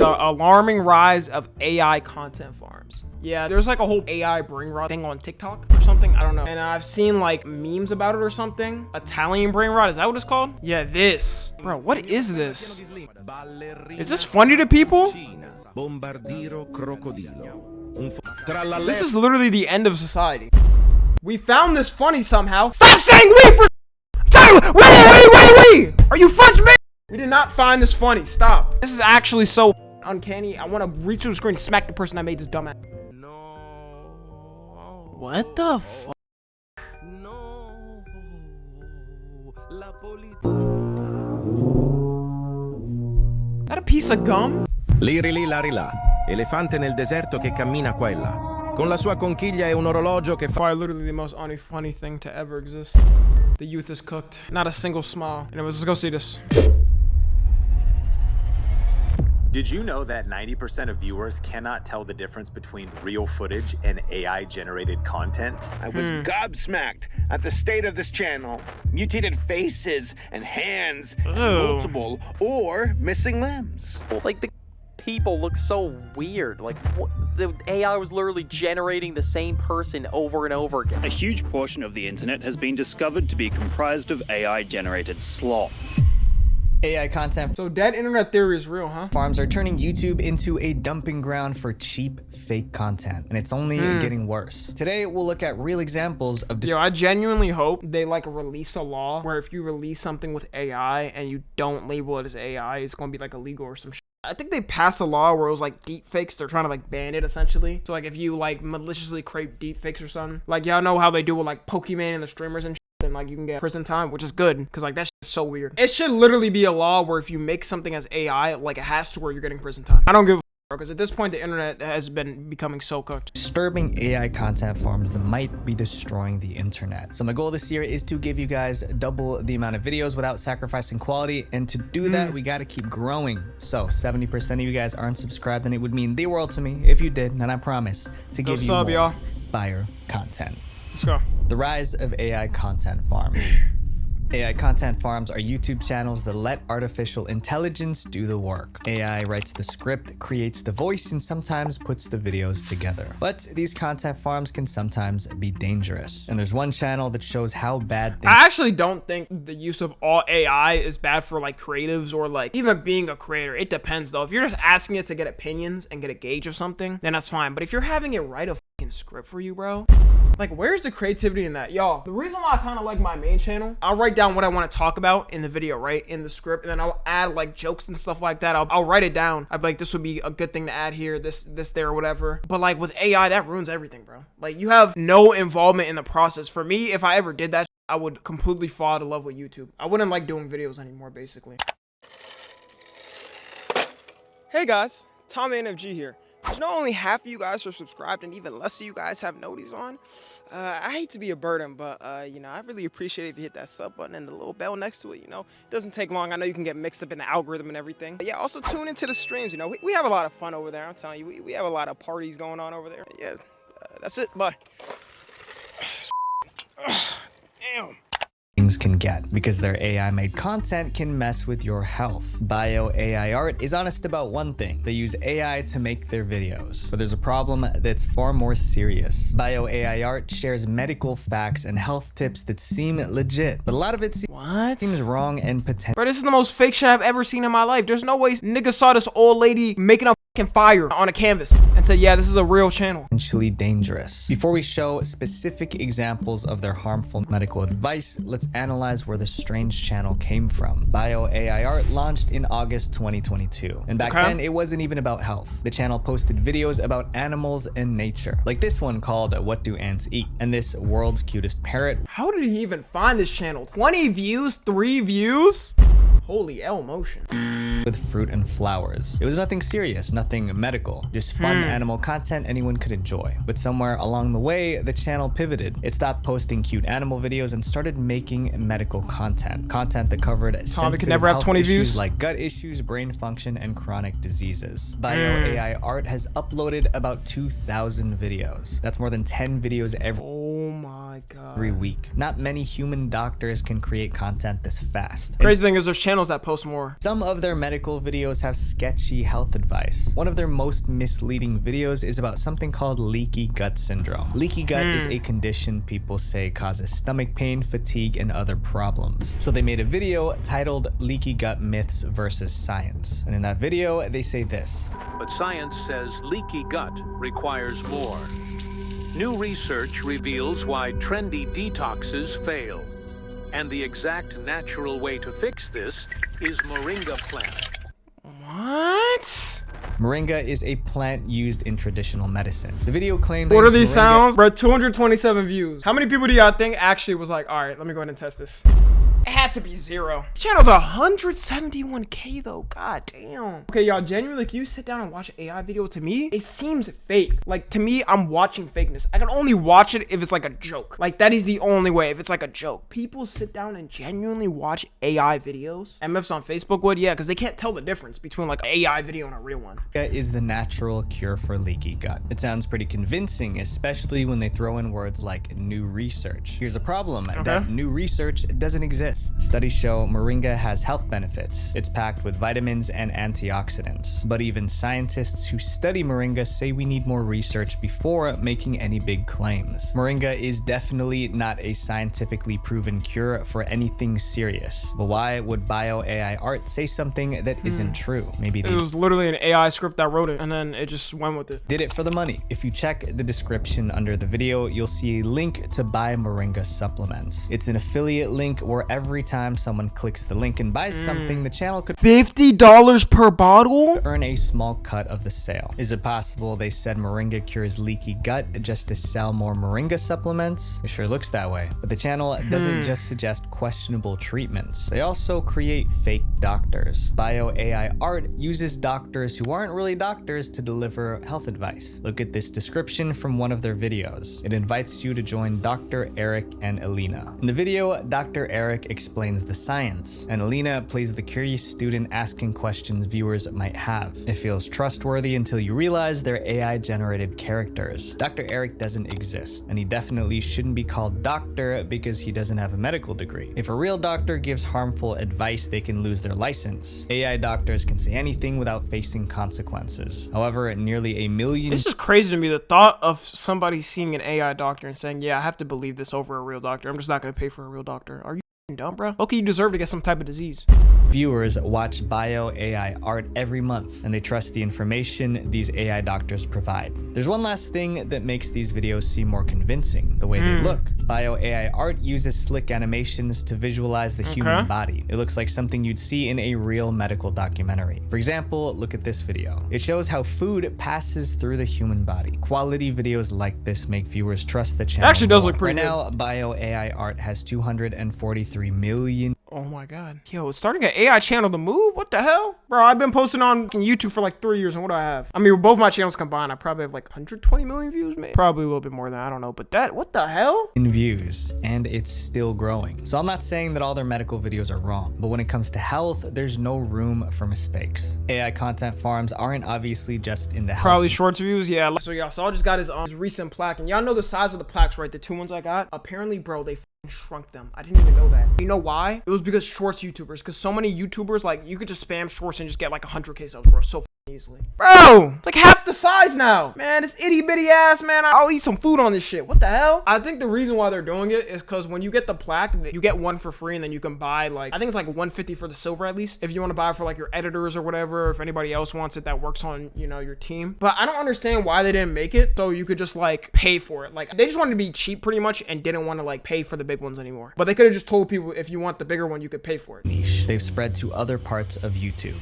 The alarming rise of AI content farms. Yeah, there's like a whole AI brain rot thing on TikTok or something. I don't know. And I've seen like memes about it or something. Italian brain rot, is that what it's called? Yeah, this. Bro, what is this? Is this funny to people? This is literally the end of society. We found this funny somehow. Stop saying we for wait! Are you French, man? We did not find this funny. Stop. This is actually so uncanny. I want to reach to the screen and smack the person that made this dumbass. No. What the fuck? No. That a piece of gum? Lirili larilà, elefante nel deserto che cammina qua e là. Con la sua conchiglia e un orologio che fa... Probably literally the most unfunny thing to ever exist. The youth is cooked. Not a single smile. Anyways, let's go see this. Did you know that 90% of viewers cannot tell the difference between real footage and AI-generated content? I was gobsmacked at the state of this channel. Mutated faces and hands, and multiple or missing limbs. Like, the people look so weird. Like, the AI was literally generating the same person over and over again. A huge portion of the internet has been discovered to be comprised of AI-generated slop. AI content. So dead internet theory is real, huh? Farms are turning YouTube into a dumping ground for cheap, fake content, and it's only getting worse. Today, we'll look at real examples of... Yo, I genuinely hope they like release a law where if you release something with AI and you don't label it as AI, it's gonna be like illegal or some shit. I think they passed a law where it was like deep fakes. They're trying to like ban it essentially. So like if you like maliciously create deep fakes or something, like y'all know how they do with like Pokemon and the streamers and shit, and like you can get prison time, which is good because like that shit is so weird. It should literally be a law where if you make something as AI, like it has to where you're getting prison time. I don't give a because at this point the internet has been becoming so cooked. Disturbing AI content farms that might be destroying the internet. So my goal this year is to give you guys double the amount of videos without sacrificing quality, and to do that we got to keep growing. So 70% of you guys aren't subscribed, and it would mean the world to me if you did, and I promise to give you more fire content. Let's go. The rise of AI content farms. AI content farms are YouTube channels that let artificial intelligence do the work. AI writes the script, creates the voice, and sometimes puts the videos together. But these content farms can sometimes be dangerous. And there's one channel that shows how bad things... I actually don't think the use of all AI is bad for like creatives or like even being a creator. It depends though. If you're just asking it to get opinions and get a gauge of something, then that's fine. But if you're having it write a fucking script for you, bro, like where's the creativity in that? Y'all, the reason why I kind of like my main channel, I'll write down what I want to talk about in the video, right, in the script, and then I'll add like jokes and stuff like that. I'll write it down. I'd be like, this would be a good thing to add here, this there, or whatever. But like with AI, that ruins everything, bro. Like you have no involvement in the process. For me, if I ever did that, I would completely fall out of love with YouTube. I wouldn't like doing videos anymore, basically. Hey guys, Tom NFG here. You know, only half of you guys are subscribed and even less of you guys have noties on. I hate to be a burden, but you know, I really appreciate it if you hit that sub button and the little bell next to it. You know, it doesn't take long. I know you can get mixed up in the algorithm and everything. But yeah, also tune into the streams. You know, we have a lot of fun over there. I'm telling you, we have a lot of parties going on over there. Yeah, that's it. Bye. Damn. Things can get because their AI made content can mess with your health. Bio AI art is honest about one thing. They use AI to make their videos. But there's a problem that's far more serious. Bio AI art shares medical facts and health tips that seem legit, but a lot of it seems wrong and potential. Bro, this is the most fake shit I've ever seen in my life. There's no way niggas saw this old lady making a fucking fire on a canvas and said, yeah, this is a real channel. Potentially dangerous. Before we show specific examples of their harmful medical advice, let's analyze where the strange channel came from. Bio AI art launched in August 2022, and back then it wasn't even about health. The channel posted videos about animals and nature, like this one called What Do Ants Eat, and this world's cutest parrot. How did he even find this channel? 20 views, 3 views? Holy L motion. With fruit and flowers. It was nothing serious, nothing medical, just fun animal content anyone could enjoy. But somewhere along the way, the channel pivoted. It stopped posting cute animal videos and started making medical content. Content that covered sensitive never have 20 views like gut issues, brain function, and chronic diseases. Bio AI art has uploaded about 2,000 videos. That's more than 10 videos every. Oh my my god. every week. Not many human doctors can create content this fast. Crazy thing is there's channels that post more. Some of their medical videos have sketchy health advice. One of their most misleading videos is about something called leaky gut syndrome. Leaky gut is a condition people say causes stomach pain, fatigue, and other problems. So they made a video titled Leaky Gut Myths versus Science. And in that video, they say this. But science says leaky gut requires more. New research reveals why trendy detoxes fail. And the exact natural way to fix this is moringa plant. What? Moringa is a plant used in traditional medicine. The video claimed What are these sounds? Bro, 227 views. How many people do y'all think actually was like, all right, let me go ahead and test this? It had to be 0. This channel's 171K though. God damn. Okay, y'all, genuinely, can you sit down and watch an AI video? To me, it seems fake. Like, to me, I'm watching fakeness. I can only watch it if it's like a joke. Like, that is the only way, if it's like a joke. People sit down and genuinely watch AI videos. MFs on Facebook would, yeah, because they can't tell the difference between like an AI video and a real one. Is the natural cure for leaky gut. It sounds pretty convincing, especially when they throw in words like new research. Here's a problem, that new research doesn't exist. Studies show moringa has health benefits. It's packed with vitamins and antioxidants. But even scientists who study moringa say we need more research before making any big claims. Moringa is definitely not a scientifically proven cure for anything serious. But why would bio AI art say something that isn't true? Maybe it was literally an AI script that wrote it, and then it just went with it. Did it for the money. If you check the description under the video, you'll see a link to buy moringa supplements. It's an affiliate link where every time someone clicks the link and buys something, the channel could $50 per bottle? Earn a small cut of the sale. Is it possible they said moringa cures leaky gut just to sell more moringa supplements? It sure looks that way. But the channel doesn't just suggest questionable treatments. They also create fake doctors. Bio AI art uses doctors who aren't really doctors to deliver health advice. Look at this description from one of their videos. It invites you to join Dr. Eric and Alina. In the video, Dr. Eric explains the science, and Alina plays the curious student asking questions viewers might have. It feels trustworthy until you realize they're AI-generated characters. Dr. Eric doesn't exist, and he definitely shouldn't be called doctor because he doesn't have a medical degree. If a real doctor gives harmful advice, they can lose their license. AI doctors can say anything without facing consequences. However, nearly 1 million... It's just crazy to me, the thought of somebody seeing an AI doctor and saying, yeah, I have to believe this over a real doctor. I'm just not going to pay for a real doctor. Are you dumb, bro? Okay, you deserve to get some type of disease. Viewers watch bio AI art every month, and they trust the information these AI doctors provide. There's one last thing that makes these videos seem more convincing: the way they look. Bio AI art uses slick animations to visualize the human body. It looks like something you'd see in a real medical documentary. For example, look at this video. It shows how food passes through the human body. Quality videos like this make viewers trust the channel. It actually does look pretty good. Right now, bio AI art has 243 million. Oh my god. Yo, starting an AI channel to move? What the hell? Bro, I've been posting on YouTube for like 3 years, and what do I have? I mean, both my channels combined, I probably have like 120 million views, maybe. Probably a little bit more than that, I don't know. But that, what the hell? In views, and it's still growing. So I'm not saying that all their medical videos are wrong, but when it comes to health, there's no room for mistakes. AI content farms aren't obviously just into health. Probably shorts views, yeah. So y'all, Saul just got his recent plaque, and y'all know the size of the plaques, right? The 2 ones I got? Apparently, bro, they shrunk them. I didn't even know that. You know why? It was because shorts YouTubers, because so many YouTubers, like, you could just spam shorts and just get like 100K subs, bro, so easily. Bro, it's like half the size now. Man, this itty bitty ass, man, I'll eat some food on this shit. What the hell? I think the reason why they're doing it is because when you get the plaque, you get one for free, and then you can buy, like, I think it's like 150 for the silver at least, if you want to buy it for like your editors or whatever, if anybody else wants it that works on, you know, your team. But I don't understand why they didn't make it so you could just like pay for it. Like, they just wanted to be cheap pretty much and didn't want to like pay for the big ones anymore. But they could have just told people, if you want the bigger one, you could pay for it. Niche. They've spread to other parts of YouTube.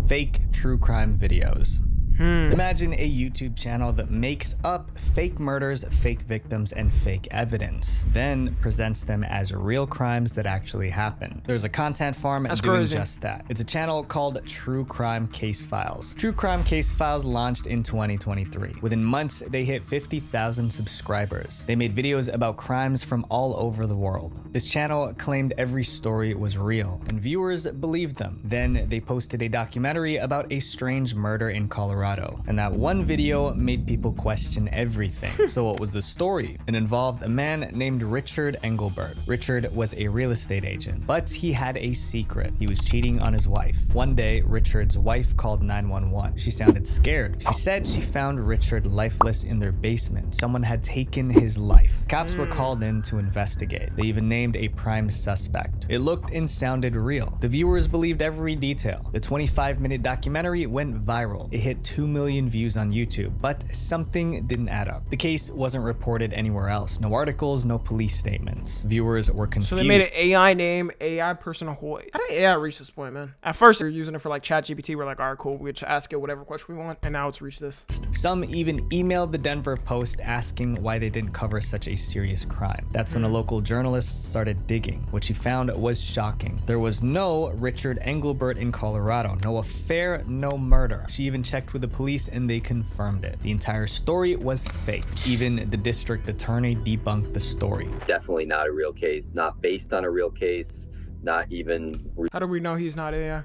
Fake true crime videos. Imagine a YouTube channel that makes up fake murders, fake victims, and fake evidence, then presents them as real crimes that actually happen. There's a content farm doing just that. It's a channel called True Crime Case Files. True Crime Case Files launched in 2023. Within months, they hit 50,000 subscribers. They made videos about crimes from all over the world. This channel claimed every story was real, and viewers believed them. Then they posted a documentary about a strange murder in Colorado. Colorado. And that one video made people question everything. So what was the story? It involved a man named Richard Engelbert. Richard was a real estate agent, but he had a secret. He was cheating on his wife. One day, Richard's wife called 911. She sounded scared. She said she found Richard lifeless in their basement. Someone had taken his life. Cops were called in to investigate. They even named a prime suspect. It looked and sounded real. The viewers believed every detail. The 25-minute documentary went viral. It hit 2 million views on YouTube, but something didn't add up. The case wasn't reported anywhere else. No articles, no police statements. Viewers were confused. So they made an AI name, AI person ahoy. How did AI reach this point, man? At first, they were using it for like ChatGPT. We're like, all right, cool. We just ask it whatever question we want. And now it's reached this. Some even emailed the Denver Post asking why they didn't cover such a serious crime. That's when a local journalist started digging. What she found was shocking. There was no Richard Engelbert in Colorado. No affair, no murder. She even checked with the police and they confirmed it. The entire story was fake. Even the district attorney debunked the story. Definitely not a real case, not based on a real case, not even... How do we know he's not AI?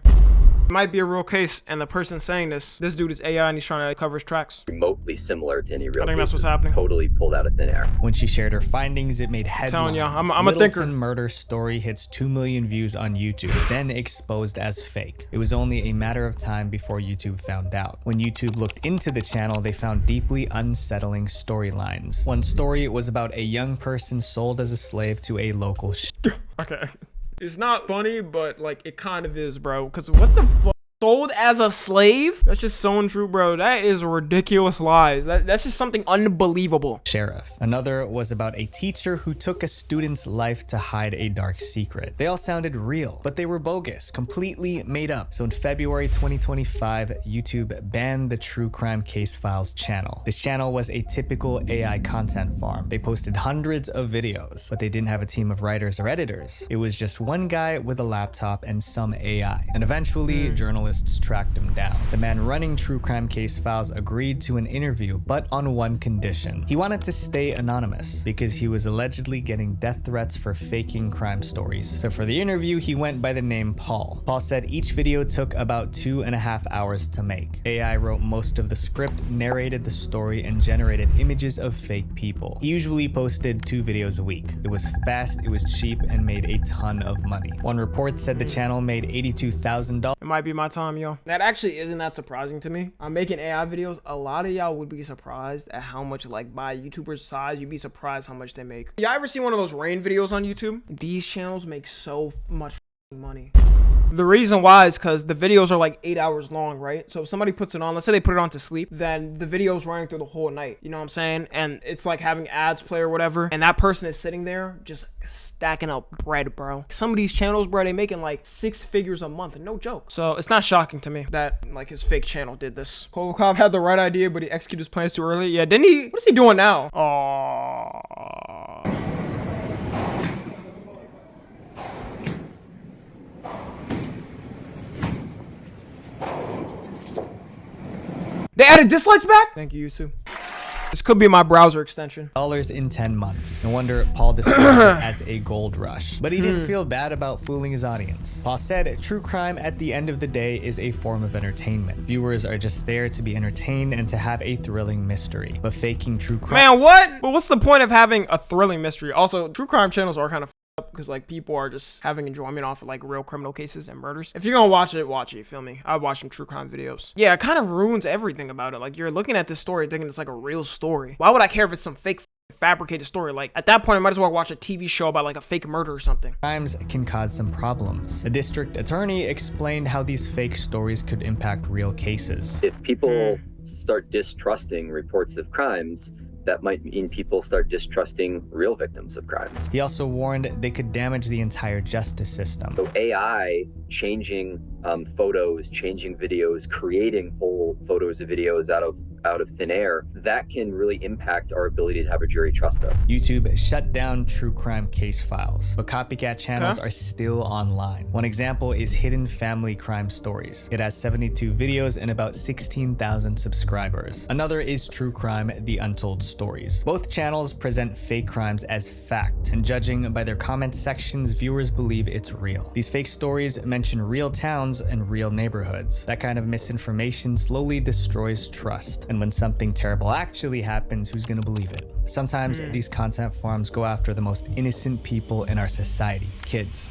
It might be a real case, and the person saying this dude is AI and he's trying to cover his tracks. remotely similar to any real I think that's cases. what's happening. Totally pulled out of thin air. When she shared her findings, it made headlines. Telling you, I'm a thinker. Littleton murder story hits 2 million views on YouTube, then exposed as fake. It was only a matter of time before YouTube found out. When YouTube looked into the channel, they found deeply unsettling storylines. One story was about a young person sold as a slave to a local Okay. It's not funny, but like it kind of is, bro. Because what the fuck? Sold as a slave? That's just so untrue, bro. That is ridiculous lies. That's just something unbelievable. sheriff. Another was about a teacher who took a student's life to hide a dark secret. They all sounded real, but they were bogus, completely made up. So in February 2025, YouTube banned the True Crime Case Files channel. This channel was a typical AI content farm. They posted hundreds of videos, but they didn't have a team of writers or editors. It was just one guy with a laptop and some AI. And eventually, journalists tracked him down. The man running True Crime Case Files agreed to an interview, but on one condition. He wanted to stay anonymous because he was allegedly getting death threats for faking crime stories. So for the interview, he went by the name Paul. Paul said each video took about 2.5 hours to make. AI wrote most of the script, narrated the story, and generated images of fake people. He usually posted 2 videos a week. It was fast, it was cheap, and made a ton of money. One report said the channel made $82,000. It might be my time, yo. That actually isn't that surprising to me. I'm making AI videos. A lot of y'all would be surprised at how much, like, by YouTubers' size, you'd be surprised how much they make. Y'all ever see one of those rain videos on YouTube? These channels make so much money. The reason why is because the videos are like 8 hours long, right? So if somebody puts it on, let's say they put it on to sleep, then the video's running through the whole night. You know what I'm saying? And it's like having ads play or whatever. And that person is sitting there just stacking up bread, bro. Some of these channels, bro, they making like 6 figures a month. No joke. So it's not shocking to me that like his fake channel did this. Polokov had the right idea, but he executed his plans too early. Yeah, didn't he? What is he doing now? Aww. They added dislikes back? Thank you, YouTube. This could be my browser extension. In 10 months. No wonder Paul described it as a gold rush. But he didn't feel bad about fooling his audience. Paul said, true crime at the end of the day is a form of entertainment. Viewers are just there to be entertained and to have a thrilling mystery. But faking true crime... Man, what? But what's the point of having a thrilling mystery? Also, true crime channels are kind of because like people are just having enjoyment off of like real criminal cases and murders. If you're gonna watch it, you feel me? I watch some true crime videos. Yeah, it kind of ruins everything about it. Like you're looking at this story thinking it's like a real story. Why would I care if it's some fake fabricated story? Like at that point I might as well watch a TV show about like a fake murder or something. Crimes can cause some problems. The district attorney explained how these fake stories could impact real cases. If people start distrusting reports of crimes, that might mean people start distrusting real victims of crimes. He also warned they could damage the entire justice system. So AI changing photos, changing videos, creating whole photos or videos out of out of thin air, that can really impact our ability to have a jury trust us. YouTube shut down true crime case files, but copycat channels are still online. One example is Hidden Family Crime Stories. It has 72 videos and about 16,000 subscribers. Another is True Crime: The Untold Stories. Both channels present fake crimes as fact, and judging by their comment sections, viewers believe it's real. These fake stories mention real towns and real neighborhoods. That kind of misinformation slowly destroys trust. And when something terrible actually happens, who's gonna believe it? Sometimes these content farms go after the most innocent people in our society, kids.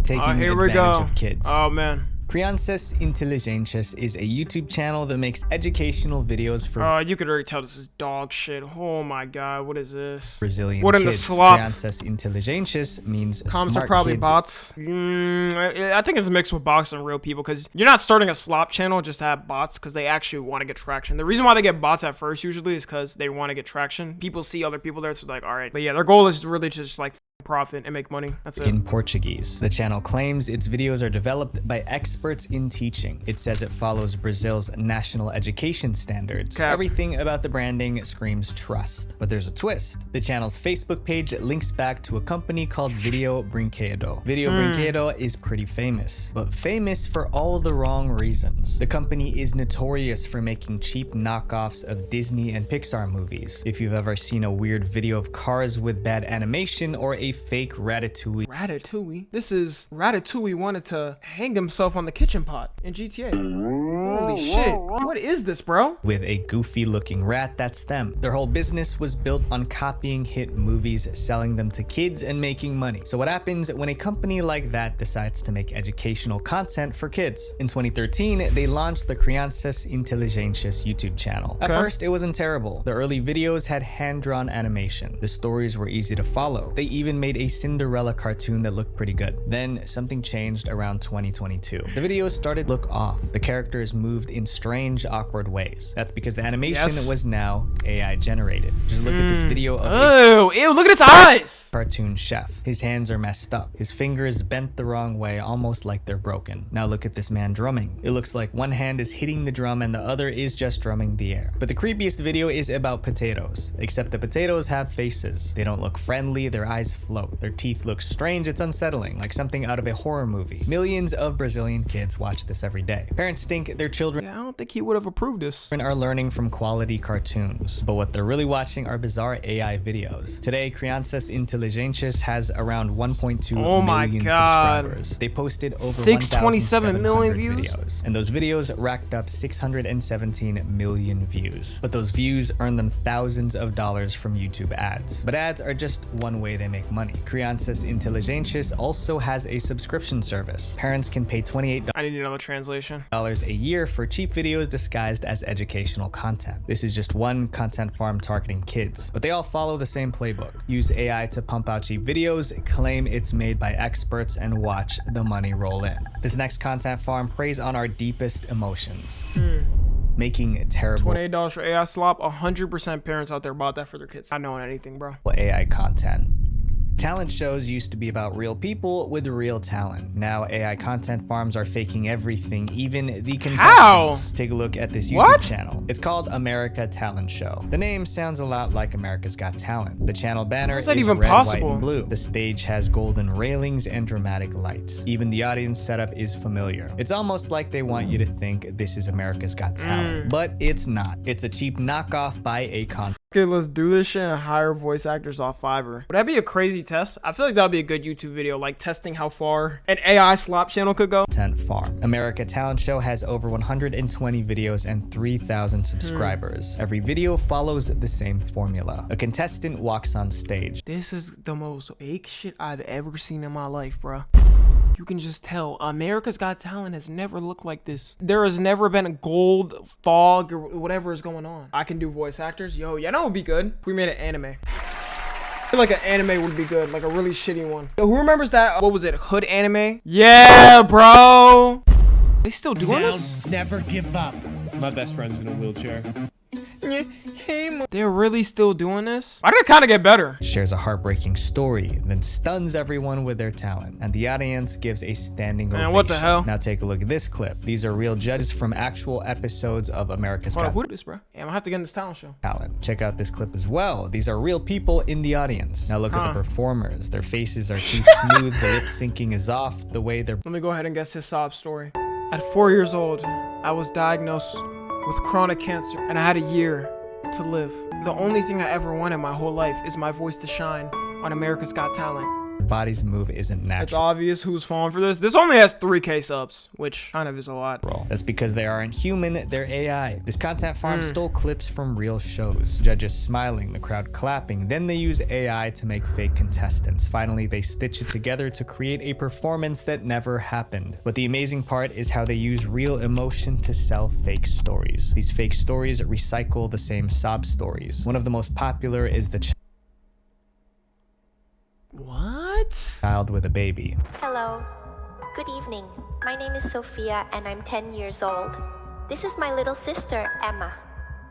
Taking advantage of kids. Oh man. Crianças Inteligentes is a YouTube channel that makes educational videos for you could already tell this is dog shit. Oh my god, what is this? Brazilian what in kids. the slop? Crianças Inteligentes means Comments smart are probably kids. bots. I think it's a mix with bots and real people, because you're not starting a slop channel just to have bots because they actually want to get traction. The reason why they get bots at first usually is because they want to get traction. People see other people there, so like, all right. But yeah, their goal is really just like profit and make money. That's it. In Portuguese. The channel claims its videos are developed by experts in teaching. It says it follows Brazil's national education standards. Everything about the branding screams trust. But there's a twist. The channel's Facebook page links back to a company called Video Brinquedo. Video Brinquedo is pretty famous, but famous for all the wrong reasons. The company is notorious for making cheap knockoffs of Disney and Pixar movies. If you've ever seen a weird video of cars with bad animation or a fake Ratatouille. Ratatouille? This is Ratatouille wanted to hang himself on the kitchen pot in GTA. Holy shit. What is this, bro? With a goofy looking rat, that's them. Their whole business was built on copying hit movies, selling them to kids, and making money. So what happens when a company like that decides to make educational content for kids? In 2013, they launched the Crianças Inteligentes YouTube channel. At first, it wasn't terrible. The early videos had hand-drawn animation. The stories were easy to follow. They even made a Cinderella cartoon that looked pretty good. Then something changed around 2022. The videos started to look off. The characters moved in strange, awkward ways. That's because the animation was now AI generated. Just look at this video of ew, look at its eyes! Cartoon chef. His hands are messed up. His fingers bent the wrong way, almost like they're broken. Now look at this man drumming. It looks like one hand is hitting the drum and the other is just drumming the air. But the creepiest video is about potatoes. Except the potatoes have faces. They don't look friendly, their eyes float. Their teeth look strange, it's unsettling, like something out of a horror movie. Millions of Brazilian kids watch this every day. Parents think their children I don't think he would have approved this. are learning from quality cartoons, but what they're really watching are bizarre AI videos. Today, Crianças Inteligentes has around 1.2 million subscribers. They posted over 627 million 1,700 views, videos, and those videos racked up 617 million views. But those views earn them thousands of dollars from YouTube ads. But ads are just one way they make money. Crianças Inteligentes also has a subscription service. Parents can pay $28 I need another translation. a year for cheap videos disguised as educational content. This is just one content farm targeting kids, but they all follow the same playbook. Use AI to pump out cheap videos, claim it's made by experts, and watch the money roll in. This next content farm preys on our deepest emotions. Making terrible $28 for AI slop. 100% parents out there bought that for their kids. Not knowing anything, bro. AI content. Talent shows used to be about real people with real talent. Now AI content farms are faking everything, even the contestants. How? Take a look at this YouTube channel. It's called America Talent Show. The name sounds a lot like America's Got Talent. The channel banner is that even red, possible? white, and blue. The stage has golden railings and dramatic lights. Even the audience setup is familiar. It's almost like they want you to think this is America's Got Talent, but it's not. It's a cheap knockoff by a content. Okay, let's do this shit and hire voice actors off Fiverr. Would that be a crazy test? I feel like that would be a good YouTube video, like testing how far an AI slop channel could go. Farm. America Talent Show has over 120 videos and 3,000 subscribers. Every video follows the same formula. A contestant walks on stage. This is the most fake shit I've ever seen in my life, bro. You can just tell America's Got Talent has never looked like this. There has never been a gold fog or whatever is going on. I can do voice actors. Yo, yeah, that would be good if we made an anime. I feel like an anime would be good, like a really shitty one. Yo, who remembers that? What was it? Hood anime? Yeah, bro. They still doing this? Never give up. My best friend's in a wheelchair. They're really still doing this? Why did it kind of get better? Shares a heartbreaking story, then stuns everyone with their talent, and the audience gives a standing ovation. Man, what the hell? Now take a look at this clip. These are real judges from actual episodes of America's Hold Got up, who did this, bro? Yeah, I'm gonna have to get in this talent show. Talent. Check out this clip as well. These are real people in the audience. Now look at the performers. Their faces are too smooth, the lip syncing is off, the way they're... Let me go ahead and guess his sob story. At 4 years old, I was diagnosed with chronic cancer, and I had a year to live. The only thing I ever wanted my whole life is my voice to shine on America's Got Talent. body's move isn't natural. It's obvious who's falling for this. This only has 3K subs, which kind of is a lot. That's because they aren't human, they're AI. This content farm stole clips from real shows. Judges smiling, the crowd clapping. Then they use AI to make fake contestants. Finally, they stitch it together to create a performance that never happened. But the amazing part is how they use real emotion to sell fake stories. These fake stories recycle the same sob stories. One of the most popular is the child with a baby. Hello. Good evening. My name is Sophia and I'm 10 years old. This is my little sister, Emma.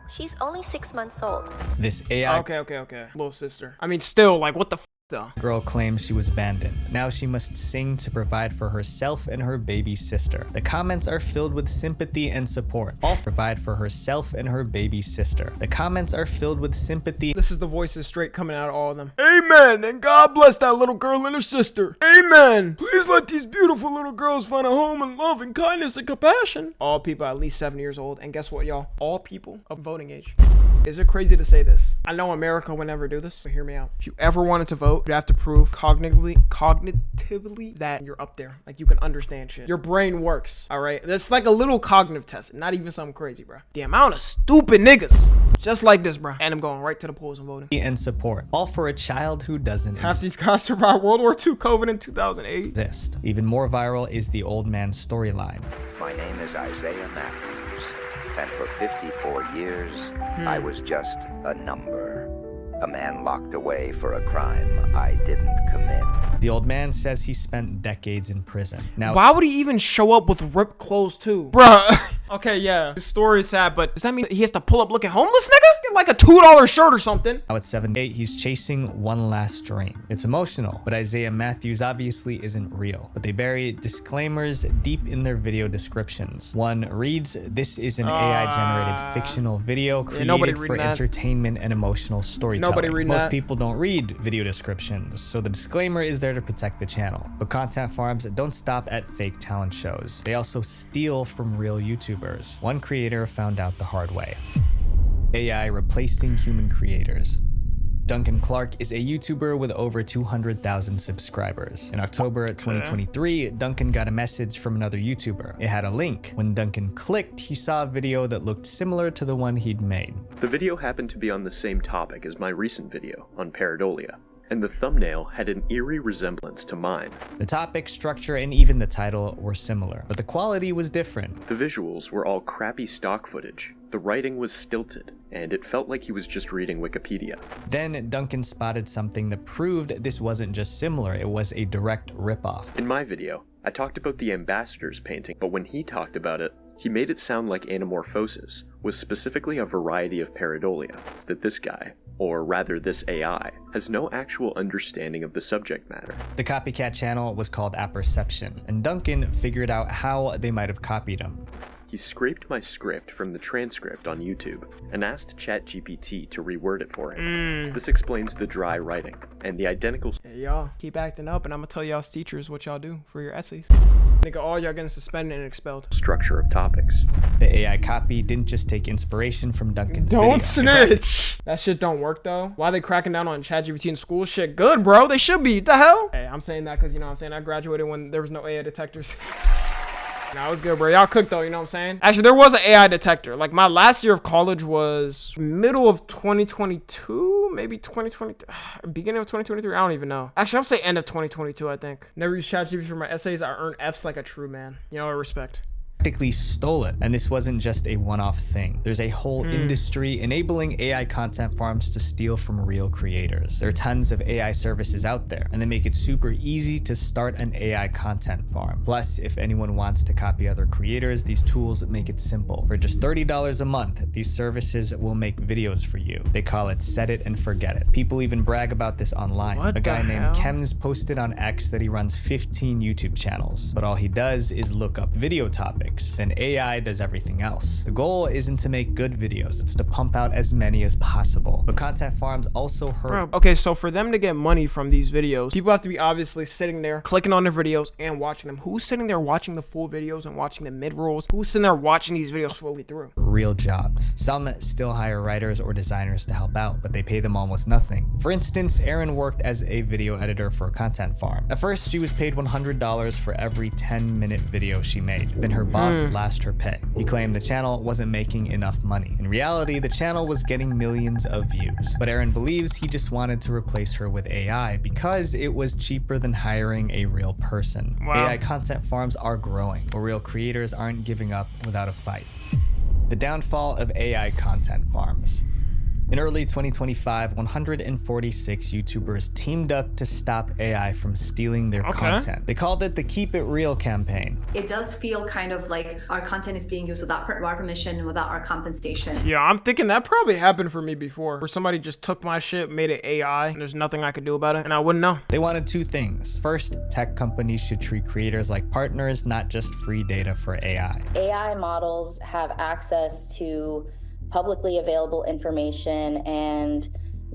She's only 6 months old. This AI Okay. Little sister. I mean, still, like, what the f though? Girl claims she was abandoned. Now she must sing to provide for herself and her baby sister. The comments are filled with sympathy and support. All provide for herself and her baby sister. The comments are filled with sympathy. This is the voices straight coming out of all of them. Amen, and God bless that little girl and her sister. Amen. Please let these beautiful little girls find a home and love and kindness and compassion. All people at least 7 years old, and guess what, y'all? All people of voting age. Is it crazy to say this? I know America would never do this, but hear me out. If you ever wanted to vote, you'd have to prove cognitively that you're up there. Like, you can understand shit. Your brain works, all right? That's like a little cognitive test, not even something crazy, bro. The amount of stupid niggas just like this, bro. And I'm going right to the polls and voting. And support. All for a child who doesn't Half these guys survived World War II, COVID in 2008. exist. Even more viral is the old man storyline. My name is Isaiah Matthews, and for 54 years, I was just a number. A man locked away for a crime I didn't commit. The old man says he spent decades in prison. Now, why would he even show up with ripped clothes too? Bruh. Okay, yeah, his story is sad, but does that mean he has to pull up looking homeless, nigga? Get like a $2 shirt or something. now at 78, he's chasing one last dream. It's emotional, but Isaiah Matthews obviously isn't real. But they bury disclaimers deep in their video descriptions. One reads, "This is an AI-generated fictional video created for entertainment and emotional storytelling." Most people don't read video descriptions, so the disclaimer is there to protect the channel. But content farms don't stop at fake talent shows. They also steal from real YouTubers. One creator found out the hard way. AI replacing human creators. Duncan Clark is a YouTuber with over 200,000 subscribers. In October 2023, Duncan got a message from another YouTuber. It had a link. When Duncan clicked, he saw a video that looked similar to the one he'd made. The video happened to be on the same topic as my recent video on pareidolia, and the thumbnail had an eerie resemblance to mine. The topic, structure, and even the title were similar, but the quality was different. The visuals were all crappy stock footage. The writing was stilted, and it felt like he was just reading Wikipedia. Then Duncan spotted something that proved this wasn't just similar, it was a direct ripoff. In my video, I talked about the ambassadors painting, but when he talked about it, he made it sound like Anamorphosis was specifically a variety of pareidolia, that this guy, or rather this AI, has no actual understanding of the subject matter. The copycat channel was called Apperception, and Duncan figured out how they might have copied him. He scraped my script from the transcript on YouTube and asked ChatGPT to reword it for him. This explains the dry writing and the identical... Hey, y'all, keep acting up and I'm gonna tell y'all's teachers what y'all do for your essays. Nigga, all y'all getting suspended and expelled. Structure of topics. The AI copy didn't just take inspiration from Duncan's video. Don't snitch! That shit don't work though. Why are they cracking down on ChatGPT in school? Shit good, bro. They should be. What the hell? Hey, I'm saying that because, you know what I'm saying, I graduated when there was no AI detectors. Nah, it was good, bro. Y'all cooked though, you know what I'm saying? Actually, there was an AI detector. Like, my last year of college was middle of 2022, maybe 2020, beginning of 2023. I don't even know. Actually, I'm saying end of 2022, I think. Never used ChatGPT for my essays. I earned F's like a true man. You know, I respect. practically stole it. And this wasn't just a one-off thing. There's a whole industry enabling AI content farms to steal from real creators. There are tons of AI services out there, and they make it super easy to start an AI content farm. Plus, if anyone wants to copy other creators, these tools make it simple. For just $30 a month, these services will make videos for you. They call it set it and forget it. People even brag about this online. A guy named Kems posted on X that he runs 15 YouTube channels, but all he does is look up video topics. Then AI does everything else. The goal isn't to make good videos, it's to pump out as many as possible. But content farms also hurt. Bro, okay, so for them to get money from these videos, people have to be obviously sitting there, clicking on their videos and watching them. Who's sitting there watching the full videos and watching the mid-rolls? Who's sitting there watching these videos fully through? Real jobs. Some still hire writers or designers to help out, but they pay them almost nothing. For instance, Erin worked as a video editor for a content farm. At first, she was paid $100 for every 10-minute video she made. Then her boss slashed her pay. He claimed the channel wasn't making enough money. In reality, the channel was getting millions of views. But Erin believes he just wanted to replace her with AI because it was cheaper than hiring a real person. Wow. AI content farms are growing, but real creators aren't giving up without a fight. The downfall of AI content farms. In early 2025, 146 YouTubers teamed up to stop AI from stealing their content. They called it the Keep It Real campaign. It does feel kind of like our content is being used without our permission and without our compensation. Yeah, I'm thinking that probably happened for me before, where somebody just took my shit, made it AI, and there's nothing I could do about it, and I wouldn't know. They wanted two things. First, tech companies should treat creators like partners, not just free data for AI. AI models have access to publicly available information, and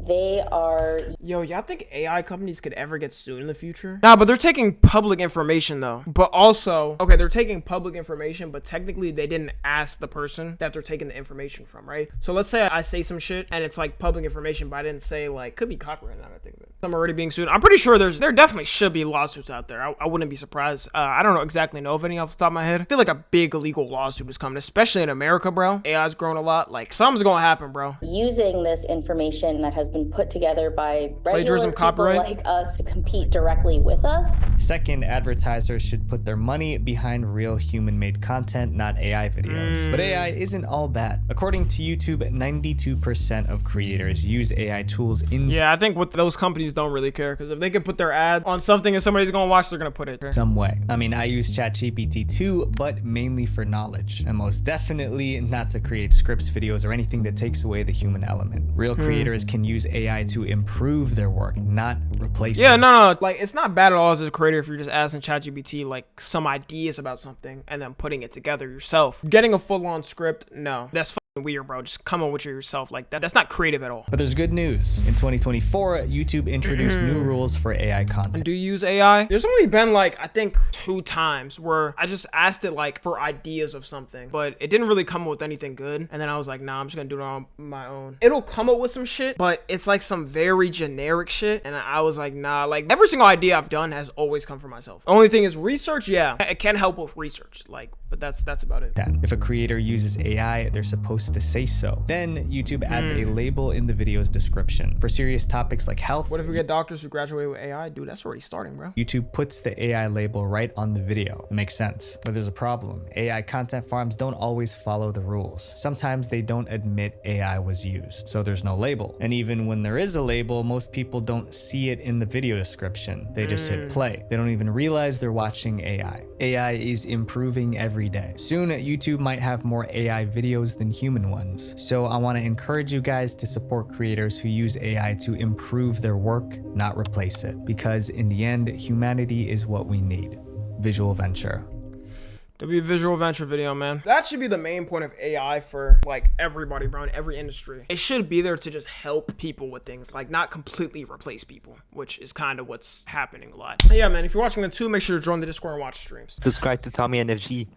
they are... Yo, y'all think AI companies could ever get sued in the future? Nah, but they're taking public information though. But also, okay, they're taking public information, but technically they didn't ask the person that they're taking the information from, right? So let's say I say some shit and it's like public information, but I didn't say, like, could be copyright now that I think of it. I'm already being sued. I'm pretty sure there definitely should be lawsuits out there. I wouldn't be surprised. I don't know exactly know of any off the top of my head. I feel like a big illegal lawsuit is coming, especially in America, bro. AI's grown a lot. Like, something's gonna happen, bro. Using this information that has been put together by regular people copyright like us to compete directly with us. Second, advertisers should put their money behind real human-made content, not AI videos. But AI isn't all bad. According to YouTube, 92% of creators use AI tools in... Yeah, I think with those companies don't really care, because if they can put their ad on something and somebody's gonna watch, they're gonna put it. Some way. I mean, I use ChatGPT too, but mainly for knowledge, and most definitely not to create scripts, videos, or anything that takes away the human element. Real creators can use AI to improve their work, not replace it. Yeah, no, like, it's not bad at all as a creator if you're just asking ChatGPT like some ideas about something and then putting it together yourself. Getting a full-on script, no, that's weird, bro. Just come up with it yourself. Like, that's not creative at all. But there's good news. In 2024, YouTube introduced new rules for AI content. And do you use AI? There's only been like, I think 2 times where I just asked it like for ideas of something, but it didn't really come up with anything good. And then I was like, nah, I'm just gonna do it on my own. It'll come up with some shit, but it's like some very generic shit. And I was like, nah, like every single idea I've done has always come from myself. The only thing is research. Yeah, it can help with research, like, but that's about it. If a creator uses AI, they're supposed to say so. Then YouTube adds a label in the video's description. For serious topics like health... What if we get doctors who graduate with AI? Dude, that's already starting, bro. YouTube puts the AI label right on the video. It makes sense. But there's a problem. AI content farms don't always follow the rules. Sometimes they don't admit AI was used, so there's no label. And even when there is a label, most people don't see it in the video description. They just hit play. They don't even realize they're watching AI. AI is improving every day. Soon, YouTube might have more AI videos than human ones. So I want to encourage you guys to support creators who use AI to improve their work, not replace it. Because in the end, humanity is what we need. Visual Venture. There'll be a visual venture video, man. That should be the main point of AI for like everybody, bro, in every industry. It should be there to just help people with things, like not completely replace people, which is kind of what's happening a lot. Yeah, man, if you're watching the 2, make sure to join the Discord and watch streams. Subscribe to Tommy NFG.